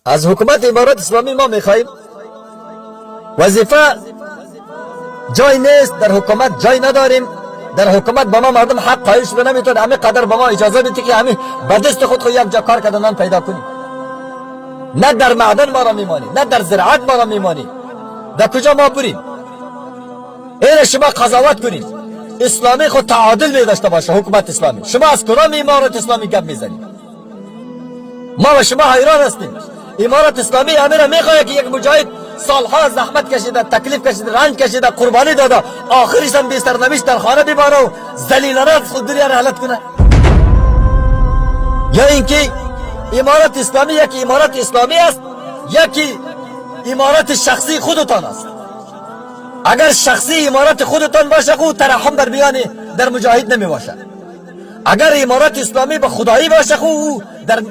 از حکومت امارات اسلامی ما میخواهیم وظیفه جای نیست، در حکومت جای نداریم، در حکومت با ما مردم حق قائل شده نمیتونه، همه قدر با ما اجازه بدید که همه به دست خود یک جا کار کردن پیدا کنیم. نه در معدن ما را میمانی، نه در زراعت ما را میمانی، در کجا ما بریم؟ این شما قضاوت کنید. اسلامی خود تعادل میداشته باشه. حکومت اسلامی شما از کدام امارات اسلامی گپ میزنید؟ ما و شما حیران هستیم. امارات اسلامی امیر میخواد که یک مجاهد سالها زحمت کشیده، تکلیف کشیده، رنج کشیده، قربانی داده، آخرش هم بی سرنوشت در خانه بمانه و ذلیلانه از خود دنیا را حالت کنه؟ یا اینکه امارات اسلامی یکی امارات اسلامی است، یکی امارات شخصی خودتان است. اگر شخصی امارات خودتان باشه خود ترحم در بیان در مجاهد نمی باشه. اگر امارات اسلامی به خدایی باشه خود در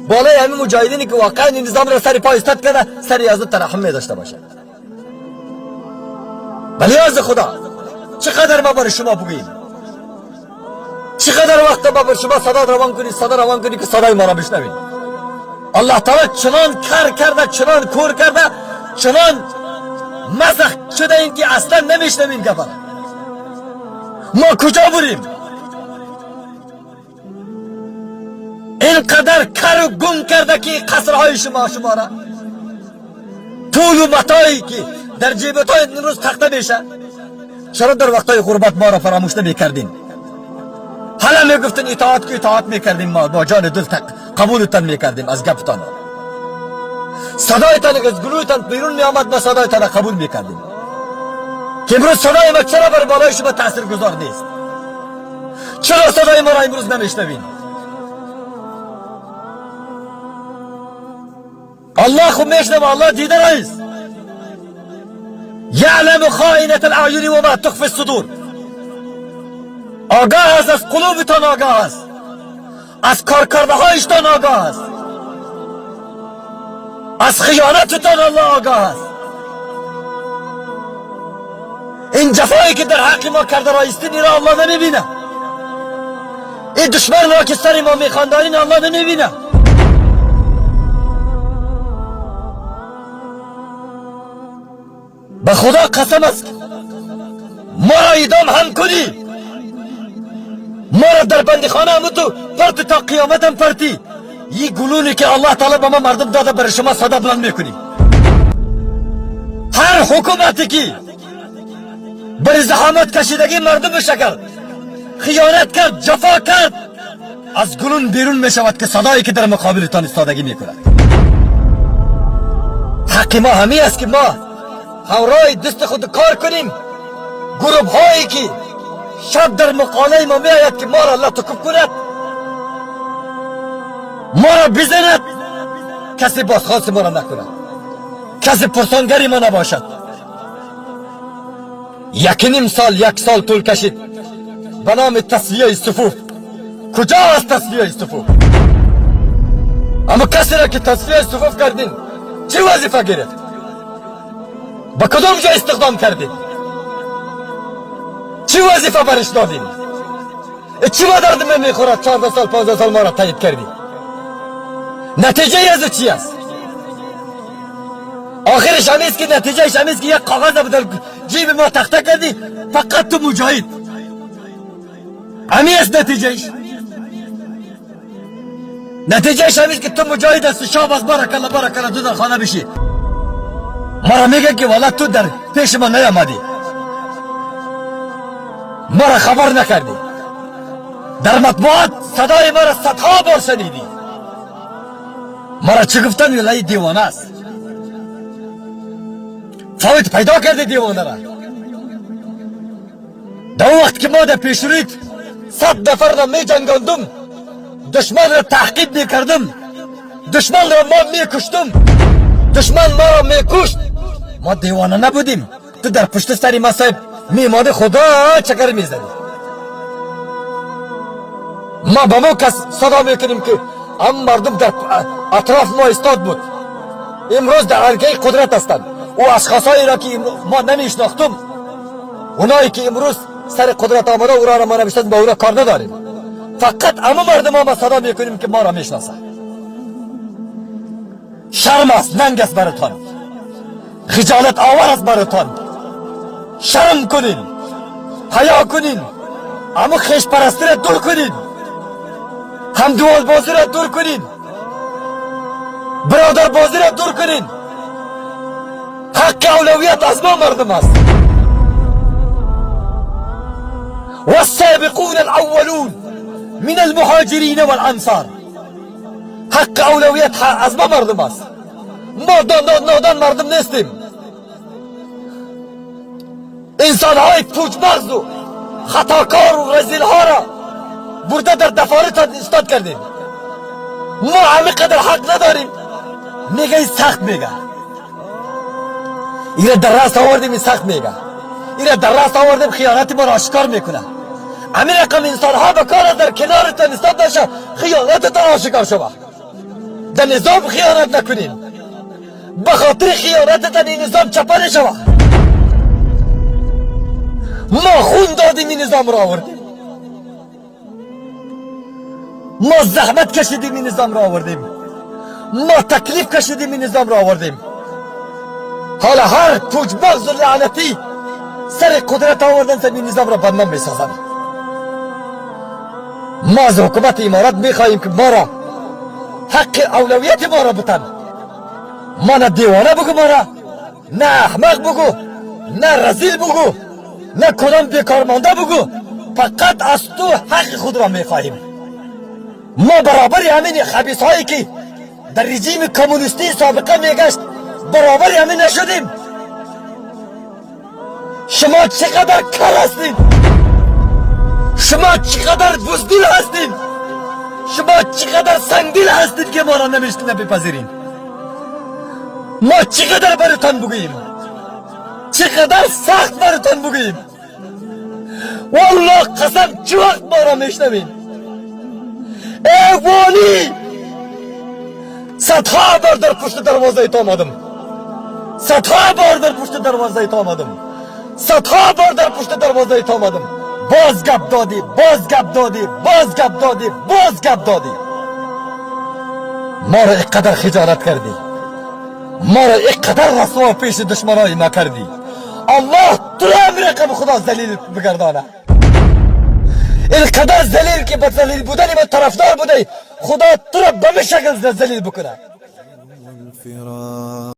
بالای همین مجاهدینی که واقعا این نظام را سر پا ایستاد کرده سری از ترحم می داشته باشه. ولی از خدا چقدر ما برای شما بگیم، چقدر وقت ما برای شما صدا روان کنی که صدای ما را بشنوید. الله تعالی چنان کار کرده، چنان کور کرده، چنان مزخ شده این که اصلا نمیشنویم گفت. ما کجا بریم؟ اینقدر کر و گم کرده که قصرهای شما را پول و متاعی که در جیبتای این روز تخته میشه، چرا در وقتای غربت ما را فراموش نمیکردین؟ حالا میگفتن اطاعت که اطاعت میکردیم، ما با جان دل قبولتان میکردیم از گفتان. صدایتان از گلویتان بیرون میآمد، ما صدایتان قبول میکردیم. که امروز صدای ما چرا بر بالای شما تاثیر گذار نیست؟ چرا صدای ما را امروز نمیشنوین؟ الله خود میشنوه، الله دیده رئیس یعلم خائنة الاعین و ما تخفی الصدور. آگاه است، از قلوبتان آگاه است، از کارکرده هایشتان آگاه است، از خیانتتان الله آگاه است. این جفایی که در حق ما کرده رایستین را الله نمیبینه. این دشمن را که سر ما میخواندارین الله نمیبینه. به خدا قسم است ما را اعدام هم کنی، ما را در بندخانه هم تو پرت تا قیامت هم پرتی. این گلونی که الله تعالی به ما مردم داده برای شما صدا بلند میکنی. هر حکومتی که بر زحمت کشیدگی مردم شکر خیانت کرد، جفا کرد، از گلون بیرون میشود که صدایی که در مقابلتان ایستادگی میکند. حق ما همی است که ما همراه دست خود کار کنیم. گروه هایی که شب در مقاله ما میآید که ما را الله تکف کند، ما را بزند، کسی بازخواست ما را نکند، کسی پرسانگری ما نباشد. یک سال طول کشید به نام تصفیه صفوف. کجا است تصفیه صفوف؟ اما کسی را که تصفیه صفوف کردین چه وظیفه گرفت؟ با کدام جا استخدام کردین؟ چه وظیفه برش دادین؟ چی با درد من میخورد 14 سال 15 سال ما را تایید کردی؟ نتیجه از چی است؟ آخرش همیست که نتیجهش همیست که یک کاغذ در جیب ما تخته کردی فقط تو مجاهد. همی است نتیجهش همیست که تو مجاهد هستی. شاباس بارک الله تو در خانه بشی. ما را میگه که والا تو در پیش ما نیامدی، ما را خبر نکردی، در مطبوعات صدای ما را صدها بار شنیدی. ما را چه گفتن؟ ولای دیوانه است. فوت پیدا کرده دیوانه را. در وقت که ما در پیشرویت 100 نفر را می جنگاندم، دشمن را تعقیب می کردم، دشمن را ما می کشتم، دشمن ما را می کشت، ما دیوانه نبودیم. تو در پشت سری ما صاحب میماده خدا چکر می زنی. ما با ما کس صدا می کنیم که هم مردم در اطراف ما استاد بود. امروز در حلقه قدرت هستند. او اشخاصایی را که ما نمیشناختم، اونایی که امروز سر قدرت آمده او را ما نمیشناسیم، با او را کار نداریم. فقط اما مردم ما صدا میکنیم که ما را میشناسند. شرم است، ننگ است براتان، خجالت آور است براتان. شرم کنین، حیا کنین، اما خیش پرستی را دور کنین، هم دوال بازی را دور کنین، برادر بازی را دور کنین. حق اولویت از ما مردم است. والسابقون الاولون من المهاجرین والانصار. حق اولویت از ما مردم است. ما نادان مردم نیستیم. انسان های پوچ مغز و خطاکار و رزیل ها را برده در دفاره استاد کردیم. ما همه قدر حق نداریم. میگه این سخت میگه، ایره در راست آوردیم، این سخت میگه، ایره در راست آوردیم خیانت ما را آشکار میکنه. همین رقم انسان ها بکار در کنارتان استاد نشه، خیانتتان آشکار شود. در نظام خیانت نکنین، بخاطر خیانتتان این نظام چپا نشود. ما خون دادیم این نظام را آوردیم، ما زحمت کشیدیم این نظام را آوردیم، ما تکلیف کشیدیم این نظام را آوردیم. حالا هر پوچ مغز و لعنتی سر قدرت آوردن این نظام را بدنام میسازند. ما از حکومت امارات میخواهیم که ما را حق اولویت ما را بتن. ما نه دیوانه بگو، ما را نه احمق بگو، نه رزیل بگو، نه کدام بیکار مانده بگو. فقط از تو حق خود را میخواهیم. ما برابر همین خبیث هایی که در رژیم کمونیستی سابقه میگشت برابر همین نشدیم. شما چقدر کر هستین، شما چقدر بزدل هستین، شما چقدر سنگدل هستین که ما را نمیپذیرین. ما چقدر براتان بگوییم، چقدر سخت براتان بگوییم. والله قسم چه وقت ما را میشنوین. ای والی، صدها بار در پشت دروازه تو آمدم، صدها بار در پشت دروازه تو آمدم، صدها بار در پشت دروازه تو آمدم. باز گپ دادی، باز گپ دادی، باز گپ دادی، باز گپ دادی. ما را اینقدر خجالت کردی، ما را اینقدر رسوا پیش دشمنای ما کردی. الله تو را همین رقم خدا ذلیل بگردانه. اینقدر ذلیل که با ذلیل بودن من طرفدار بودی، خدا تو را به شکل ذلیل بکنه.